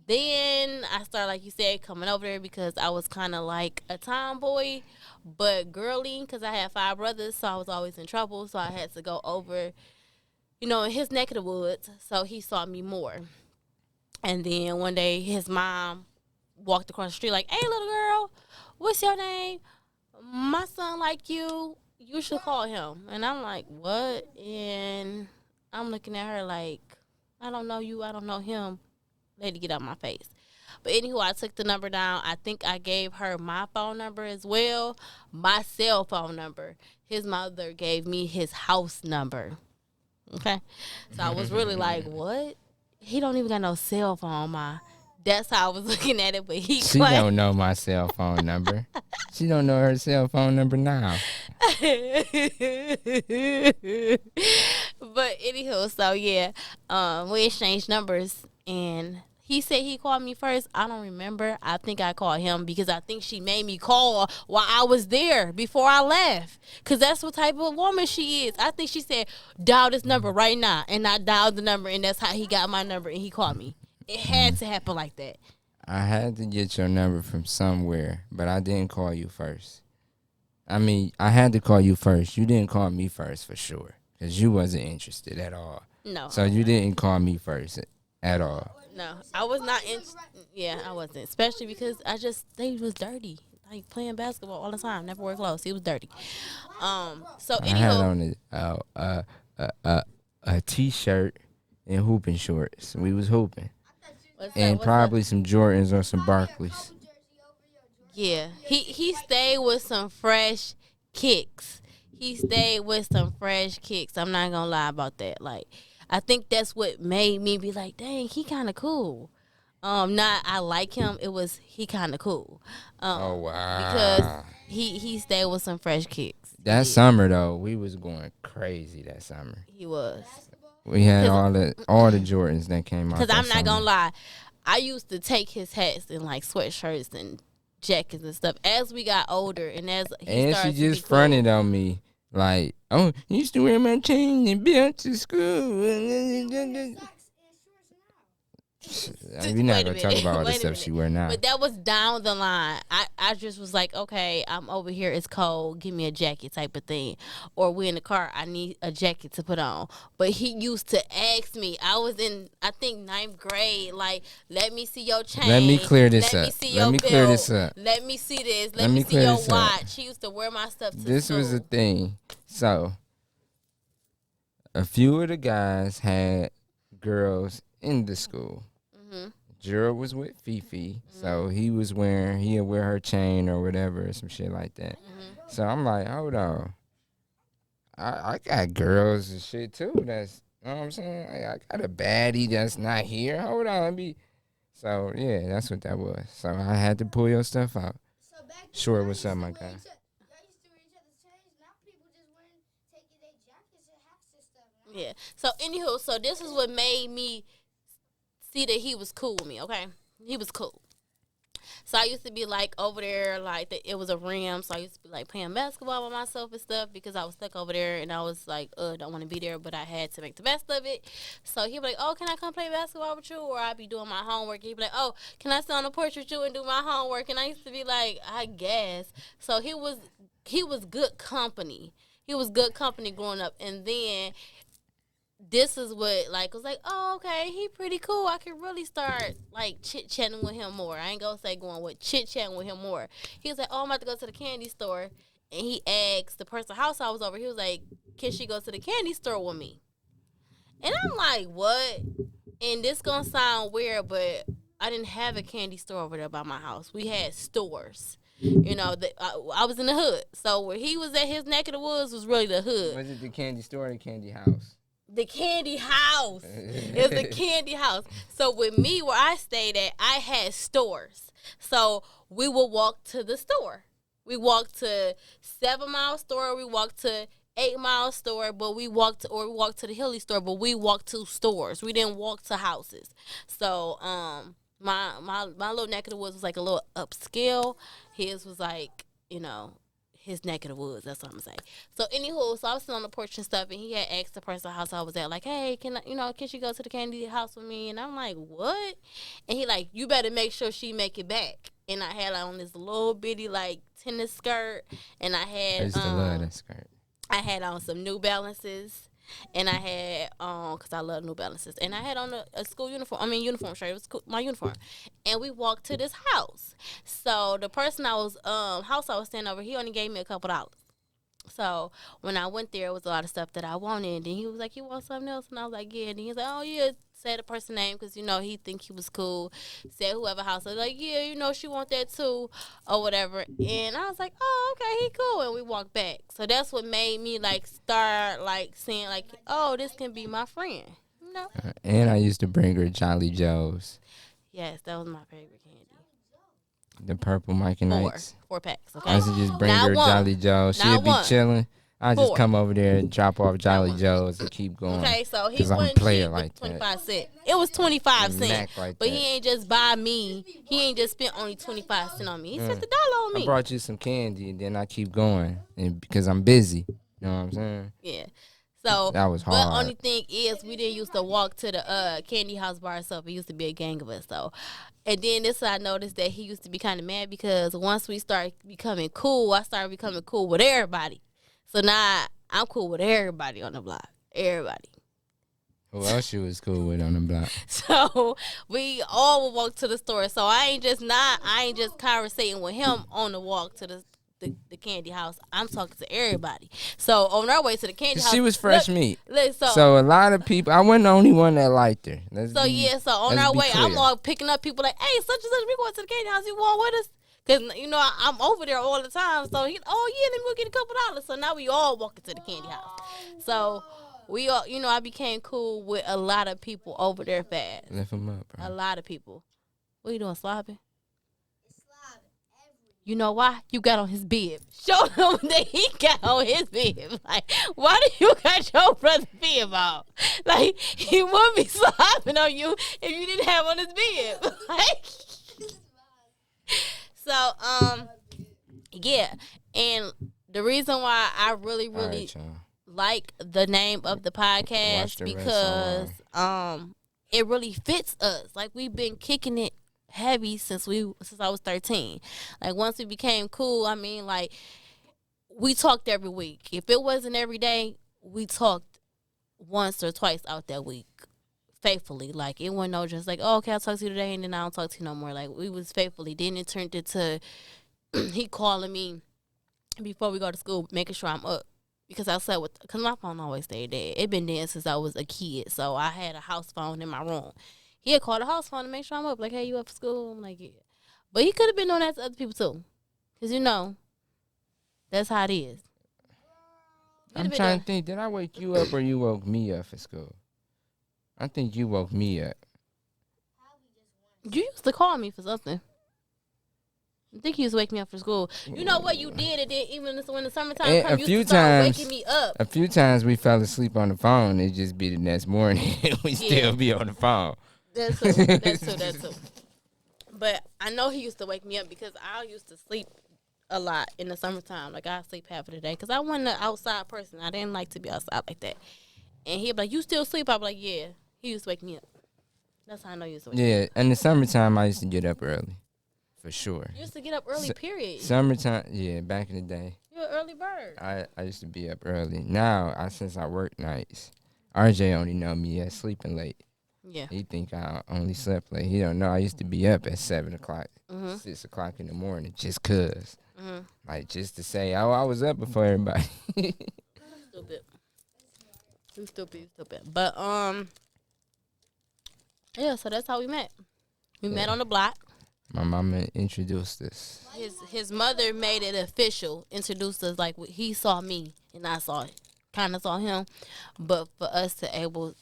then I started, like you said, coming over there because I was kind of like a tomboy, but girly because I had 5 brothers, so I was always in trouble. So I had to go over, in his neck of the woods. So he saw me more. And then one day his mom walked across the street like, "Hey, little girl, what's your name? My son like you. You should call him." And I'm like, "What?" And I'm looking at her like, "I don't know you. I don't know him. Lady, get out my face." But anywho, I took the number down. I think I gave her my phone number as well, my cell phone number. His mother gave me his house number. Okay, so I was really like, "What? He don't even got no cell phone, ma." That's how I was looking at it, but he
She
claimed.
don't know my cell phone number. She don't know her cell phone number now.
But anywho, so yeah, we exchanged numbers, and he said he called me first. I don't remember. I think I called him because I think she made me call while I was there before I left. Cause that's what type of woman she is. I think she said, "Dial this number right now," and I dialed the number, and that's how he got my number, and he called me. It had to happen like that.
I had to get your number from somewhere, but I didn't call you first. I mean, I had to call you first. You didn't call me first for sure, because you wasn't interested at all.
No,
So you didn't call me first at all.
no, I was not in. Yeah, I wasn't, especially because they was dirty, like playing basketball all the time. Never wore clothes. He was dirty. So
I had
anyhow,
on a t-shirt and hooping shorts. We was hooping.
what's
And
up?
probably some Jordans or some Barclays.
Yeah, he stayed with some fresh kicks. He stayed with some fresh kicks. I'm not gonna lie about that. Like, I think that's what made me be like, dang, he kind of cool. Not I like him. It was he kind of cool.
Oh
Because
wow!
he stayed with some fresh kicks.
That
Yeah,
summer though, we was going crazy. That summer,
he was.
we had
'Cause-
all the Jordans that came out.
Cause
that
I'm not
summer.
gonna lie, I used to take his hats and like sweatshirts and jackets and stuff as we got older, and as he
And she
started to be
just
cool.
fronted on me like, "Oh, you used to wear my chain and be out to school." We're not
Wait a
gonna talk
minute.
about all the
Wait a
stuff
minute.
she wear now.
But that was down the line. I just was like, okay, I'm over here. It's cold. Give me a jacket type of thing. Or we in the car. I need a jacket to put on. But he used to ask me. I was in, I think, 9th grade. Like, let me see your chain.
Let me clear this
Let
up.
me see
Let
your
me
belt.
clear this up.
Let me see this.
Let
Let
me
me see
clear
your
this up.
watch. He used to wear my stuff to
This
school.
was the thing. So, a few of the guys had girls in the school.
Mm-hmm.
Gerald was with Fifi, so he'd wear her chain or whatever, or some shit like that.
Mm-hmm.
So I'm like, hold on. I got girls and shit too. That's, you know what I'm saying? I got a baddie that's not here. Hold on, So yeah, that's what that was. So I had to pull your stuff out.
So back then,
Sure,
y'all
what's
used
up,
to
my
wear
guy?
y'all used to wear each other's chains. Now people just wearing taking their jackets and hats and stuff. Now.
Yeah. So anywho, so this is what made me see that he was cool with me. Okay, he was cool. So I used to be like over there, like it was a rim. So I used to be like playing basketball by myself and stuff because I was stuck over there and I was like, don't want to be there, but I had to make the best of it. So he'd be like, "Oh, can I come play basketball with you?" Or I'd be doing my homework. He'd be like, "Oh, can I sit on the porch with you and do my homework?" And I used to be like, "I guess." So he was good company. He was good company growing up, and then this is what like was like, oh, okay, he pretty cool. I could really start like chit chatting with him more. I ain't gonna say going with chit chatting with him more. He was like, "Oh, I'm about to go to the candy store," and he asked the person house I was over. He was like, "Can she go to the candy store with me?" And I'm like, what? And this gonna sound weird, but I didn't have a candy store over there by my house. We had stores. You know, I was in the hood. So where he was at, his neck of the woods was really the hood.
Was it the candy store or the candy house?
The candy house. It's the candy house. So with me, where I stayed at, I had stores. So we would walk to the store. We walked to 7 Mile store. We walked to 8 Mile store, but we walked to the Hilly store, but we walked to stores. We didn't walk to houses. So my little neck of the woods was like a little upscale. His was like, his neck of the woods. That's what I'm saying. So anywho, so I was sitting on the porch and stuff, and he had asked the person house I was at, like, hey, can she go to the candy house with me? And I'm like, what? And he like, you better make sure she make it back. And I had on this little bitty like tennis skirt, and I had
I used to love that skirt.
I had on some New Balances, and I had cause I love New Balances, and I had on a school uniform. I mean uniform shirt. It was my uniform, and we walked to this house. So the person house I was staying over, he only gave me a couple dollars. So when I went there, it was a lot of stuff that I wanted. And he was like, you want something else? And I was like, yeah. And he was like, oh, yeah. Said the person name because, he think he was cool. Said whoever house. I was like, yeah, she want that too or whatever. And I was like, oh, okay, he cool. And we walked back. So that's what made me, like, start, like, saying, like, oh, this can be my friend.
And I used to bring her Jolly Joes.
Yes, that was my favorite candy.
The purple Mike and Ike's.
4 packs, okay?
I used to just bring
Not
her
one.
Jolly Joes.
Not
She'd be
one.
chilling. I just
4.
come over there and drop off Jolly Joes and keep going.
Okay, so he
'Cause I'm a
wouldn't
player
cheat
like
with
that.
25 cents. It was 25 cents.
Knack like
But
that.
he ain't just buy me. He ain't just spent only 25 cents on me. He spent $1 on me.
I brought you some candy and then I keep going and because I'm busy. You know what I'm saying?
Yeah. So
That was
but
hard.
only thing is we didn't used to walk to the candy house by ourselves. It used to be a gang of us. So and then this I noticed that he used to be kind of mad because once we started becoming cool, I started becoming cool with everybody. So now I'm cool with everybody on the block. Everybody.
Who else you was cool with on the block?
So we all would walk to the store. So I ain't just conversating with him on the walk to the candy house. I'm talking to everybody. So on our way to the candy house,
She was fresh meat.
Look,
So a lot of people, I wasn't the only one that liked her.
So on our way, I'm all picking up people like, hey, such and such, we going to the candy house. You going with us? Because, I'm over there all the time. So, let me go get a couple dollars. So now we all walking to the candy house. So we all, I became cool with a lot of people over there fast.
Lift them up, bro.
A lot of people. What you doing, slobbing? You know why? You got on his bib. Show him that he got on his bib. Like, why do you got your brother's bib on? Like, he wouldn't be slobbing on you if you didn't have on his bib. Like, so, yeah. And the reason why I really, really like the name of the podcast because it really fits us. Like, we've been kicking it heavy since I was 13. Like, once we became cool, I mean, like, we talked every week. If it wasn't every day, we talked once or twice out that week faithfully. Like, it wasn't no just like, oh, okay, I'll talk to you today and then I don't talk to you no more. Like, we was faithfully. Then it turned into he calling me before we go to school, making sure I'm up. Because I slept because my phone always stayed dead. It been dead since I was a kid. So I had a house phone in my room. He'd call the house phone to make sure I'm up. Like, hey, you up for school? I'm like, yeah. But he could have been doing that to other people, too. Because, that's how it is.
I'm trying to think. Did I wake you up or you woke me up for school? I think you woke me up.
You used to call me for something. I think he was waking me up for school. You know what you did? It did even when the summertime come, you used to start waking me up.
A few times we fell asleep on the phone. It just be the next morning. We still be on the phone.
That's too. But I know he used to wake me up because I used to sleep a lot in the summertime. Like, I sleep half of the day because I wasn't an outside person. I didn't like to be outside like that. And he'd be like, you still sleep? I'd be like, yeah. He used to wake me up. That's how I know he used to wake me up.
Yeah, in the summertime, I used to get up early. For sure.
You used to get up early, period.
Summertime, yeah, back in the day.
You're an early bird.
I used to be up early. Now, since I work nights, RJ only know me as sleeping late.
Yeah.
He think I only slept late. He don't know I used to be up at 7 o'clock,
Mm-hmm.
6 o'clock in the morning just cause.
Mm-hmm.
Like, just to say, oh, I was up before everybody.
Stupid. You stupid. But yeah. So that's how we met. We met
Yeah.
on the block.
My mama introduced us.
His mother made it official. Introduced us like he saw me and I saw it. Kind of saw him, but for us to able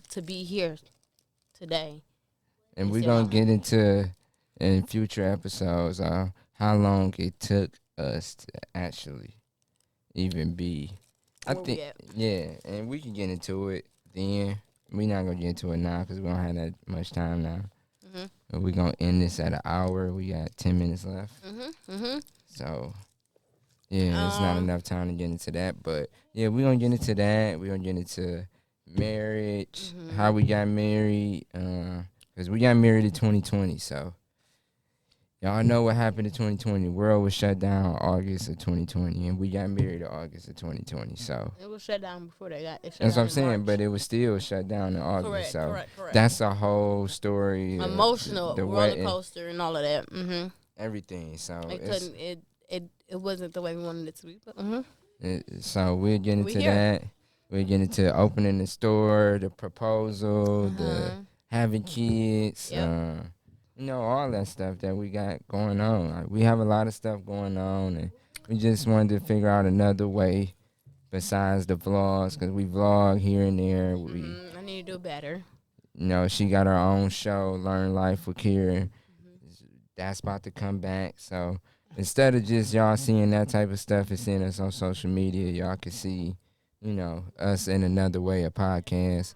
to be here today.
And
You
we're
see my
gonna
mama.
get into in future episodes how long it took us to actually even be. I
Where we
think
at?
yeah, and we can get into it then. We're not gonna get into it now because we don't have that much time now.
Mhm.
But we're gonna end this at an hour. We got 10 minutes left.
Mhm.
So yeah, it's not
Um.
enough time to get into that. But yeah, we're gonna get into that. We're gonna get into marriage, how we got married. Cause we got married in 2020. So y'all know what happened in 2020. The world was shut down August of 2020, and we got married in August of 2020. So
It was shut down before they got it shut
that's what
down
I'm
in
saying.
March.
But it was still shut down in August.
Correct.
So
Correct.
that's a whole story.
Emotional
The
roller
wedding,
coaster and all of that.
everything. So
It
it's
couldn't. It wasn't the way we wanted it to be. But
so we'll get
We
into
here.
that. We'll get into opening the store, the proposal, the having kids,
Yep.
all that stuff that we got going on. Like, we have a lot of stuff going on, and we just wanted to figure out another way besides the vlogs, because we vlog here and there.
I need to do better.
She got her own show, Learn Life with Kira. That's about to come back. So instead of just y'all seeing that type of stuff and seeing us on social media, y'all can see, us in another way, a podcast.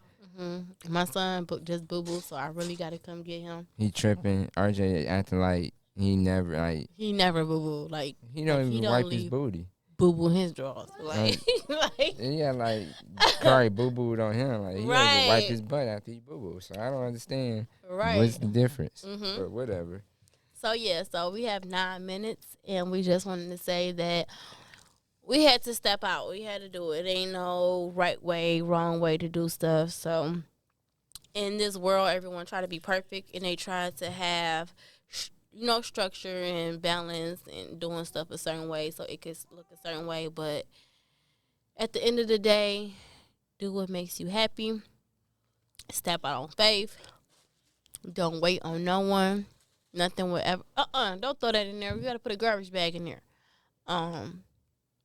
My son just boo boo, so I really got to come get him.
He tripping. RJ acting like he never, like,
He never boo boo. Like
he don't
he
even
don't
wipe his
leave
booty.
boo boo in his drawers. Like
Yeah, like, Kari boo booed on him. Like, he don't even wipe
right,
his butt after he boo boo. So I don't understand
right.
what's the difference. But whatever.
So yeah, so we have 9 minutes, and we just wanted to say that we had to step out. We had to do it. Ain't no right way, wrong way to do stuff. So in this world, everyone try to be perfect, and they try to have, structure and balance and doing stuff a certain way so it could look a certain way. But at the end of the day, do what makes you happy. Step out on faith. Don't wait on no one. Nothing will ever. Don't throw that in there. You gotta put a garbage bag in there. Um,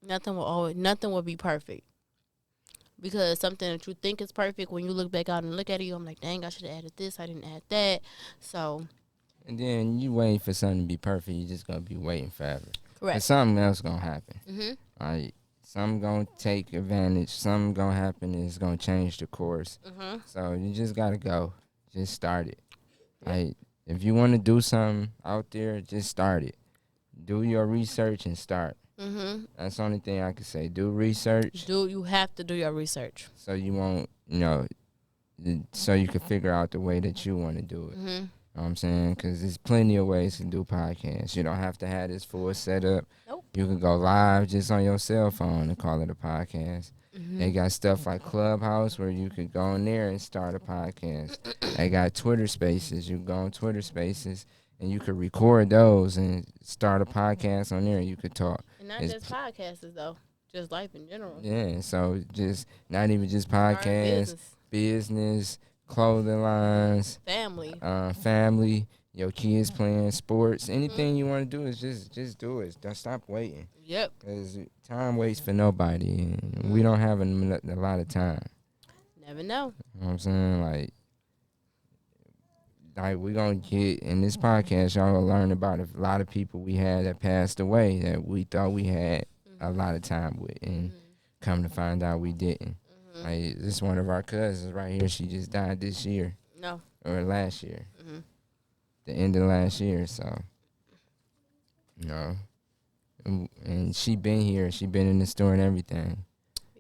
nothing will be perfect. Because something that you think is perfect, when you look back out and look at it, I'm like, dang, I should have added this. I didn't add that. So,
And then you waiting for something to be perfect, you just gonna be waiting forever. But
correct.
something else gonna happen.
Mm-hmm.
Like, something gonna take advantage. Something gonna happen and it's gonna change the course.
Mm-hmm.
So you just gotta go. Just start it.
Yep.
Like, if you want to do something out there, just start it. Do your research and start.
Mm-hmm.
That's the only thing I can say. Do research
You have to do your research.
so you won't, so you can figure out the way that you want to do it.
Mm-hmm.
You know what I'm saying? Because there's plenty of ways to do podcasts. You don't have to have this full setup.
Nope.
You can go live just on your cell phone and call it a podcast.
Mm-hmm.
They got stuff like Clubhouse where you could go in there and start a podcast. They got Twitter Spaces. You can go on Twitter Spaces and you could record those and start a podcast on there and you could talk.
And not just podcasts, though. Just life in general.
Yeah, so just not even just
Start
podcasts, business, clothing lines,
family.
family, your kids playing sports, anything you want to do is just do it. Don't stop waiting.
Yep.
Cause time waits for nobody, and we don't have a lot of time.
Never know.
You know what I'm saying? Like we gonna get in this podcast, y'all gonna learn about a lot of people we had that passed away that we thought we had a lot of time with, and come to find out we didn't. Like, this one of our cousins right here, she just died this year.
No.
Or last year. The end of last year, so. And she been here. She been in the store and everything.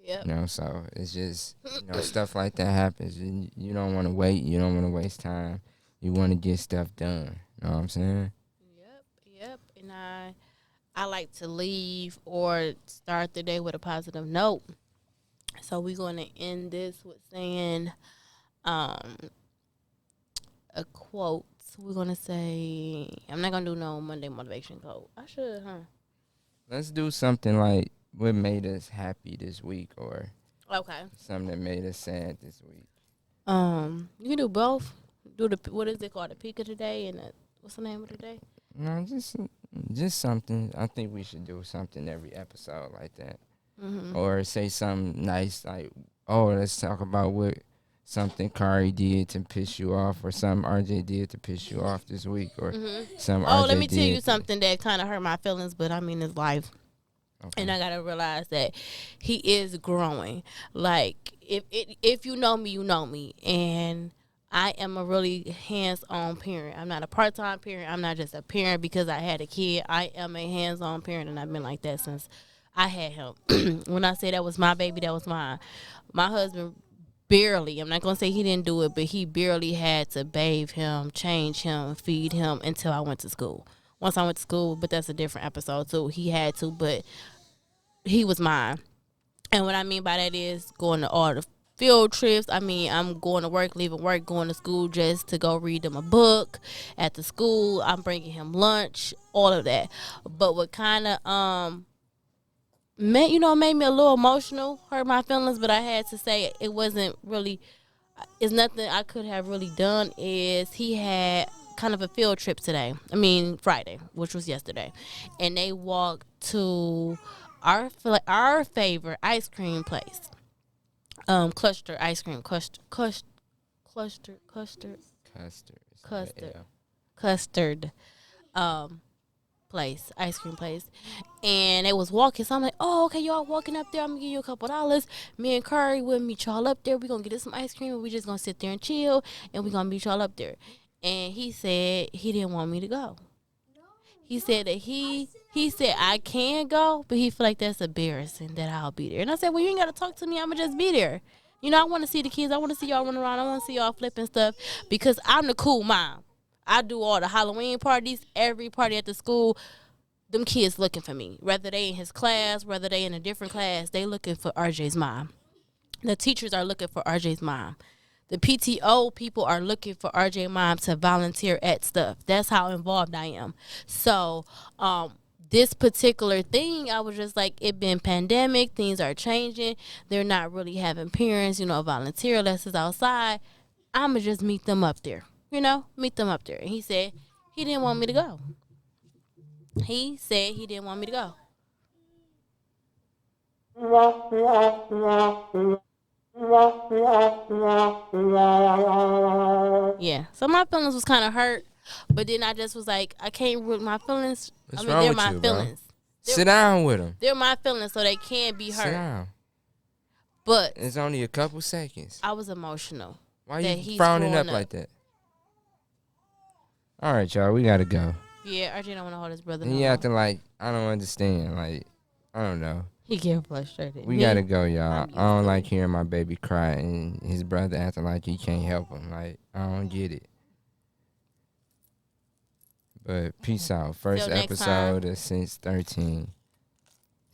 Yep.
So it's just, stuff like that happens. You don't want to wait. You don't want to waste time. You want to get stuff done. You know what I'm saying?
Yep. And I like to leave or start the day with a positive note. So we're going to end this with saying a quote. We're going to say, I'm not going to do no Monday motivation quote. I should, huh?
Let's do something like what made us happy this week, or
Okay.
Something that made us sad this week.
You can do both. Do the what is it called? The peak of the day and the, what's the name of the day?
No, just something. I think we should do something every episode like that,
Mm-hmm.
or say something nice like, "Oh, let's talk about what something Kari did to piss you off, or something RJ did to piss you off this week, or
Mm-hmm.
some
Oh, let
RJ
me tell you
did."
something that kind of hurt my feelings, but I mean, it's life. And
Okay.
I gotta realize that he is growing. Like if you know me, you know me, and I am a really hands-on parent. I'm not a part-time parent. I'm not just a parent because I had a kid. I am a hands-on parent, and I've been like that since I had him. When I say that was my baby, that was mine. My husband barely. I'm not gonna say he didn't do it, but he barely had to bathe him, change him, feed him until I went to school. Once I went to school, but that's a different episode too. He had to, but he was mine. And what I mean by that is going to all the field trips. I mean, I'm going to work, leaving work, going to school just to go read him a book at the school. I'm bringing him lunch, all of that. But what kind of made me a little emotional, hurt my feelings. But I had to say it wasn't really. It's nothing I could have really done. Is he had kind of a field trip today. I mean Friday, which was yesterday, and they walked to our favorite ice cream place. Cluster ice cream, custard,
Custard.
custard,
Yeah.
custard, um, place, ice cream place, and they was walking. So I'm like, oh, okay, y'all walking up there. I'm gonna give you a couple dollars. Me and Curry will meet y'all up there. We gonna get us some ice cream, and we just gonna sit there and chill, and we gonna meet y'all up there. And he said he didn't want me to go. He said that he said I can go, but he feel like that's embarrassing that I'll be there. And I said, well, you ain't gotta talk to me. I'ma just be there. You know, I want to see the kids. I want to see y'all run around. I want to see y'all flipping stuff because I'm the cool mom. I do all the Halloween parties, every party at the school. Them kids looking for me, whether they in his class, whether they in a different class. They looking for RJ's mom. The teachers are looking for RJ's mom. The PTO people are looking for RJ mom to volunteer at stuff. That's how involved I am. So, this particular thing, I was just like, it been pandemic, things are changing. They're not really having parents, volunteer lessons outside. I'ma just meet them up there. Meet them up there. And he said he didn't want me to go. He said he didn't want me to go. Yeah. So my feelings was kind of hurt, but then I just was like, I can't root my feelings.
What's wrong
They're
with
my
you, bro?
feelings.
Sit down with him.
They're my feelings, so they can't be
Sit
hurt.
down.
But
It's only a couple seconds.
I was emotional.
Why
that
you
he's
frowning
growing
up like that? All right, y'all, we gotta go.
Yeah, RJ don't want to hold his brother.
And
No
you
more.
acting like I don't understand. Like I don't know.
He get frustrated.
We
Me,
gotta go, y'all.
I'm
I
used
don't
to
like
it.
hearing my baby cry and his brother acting like he can't help him. Like I don't get it. But peace out. First
Till next time.
episode of Since13.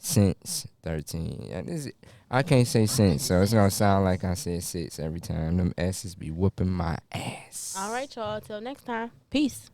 Since13. Yeah, I can't say since, so it's gonna sound like I said six every time. Them S's be whooping my ass.
All right, y'all. Till next time. Peace.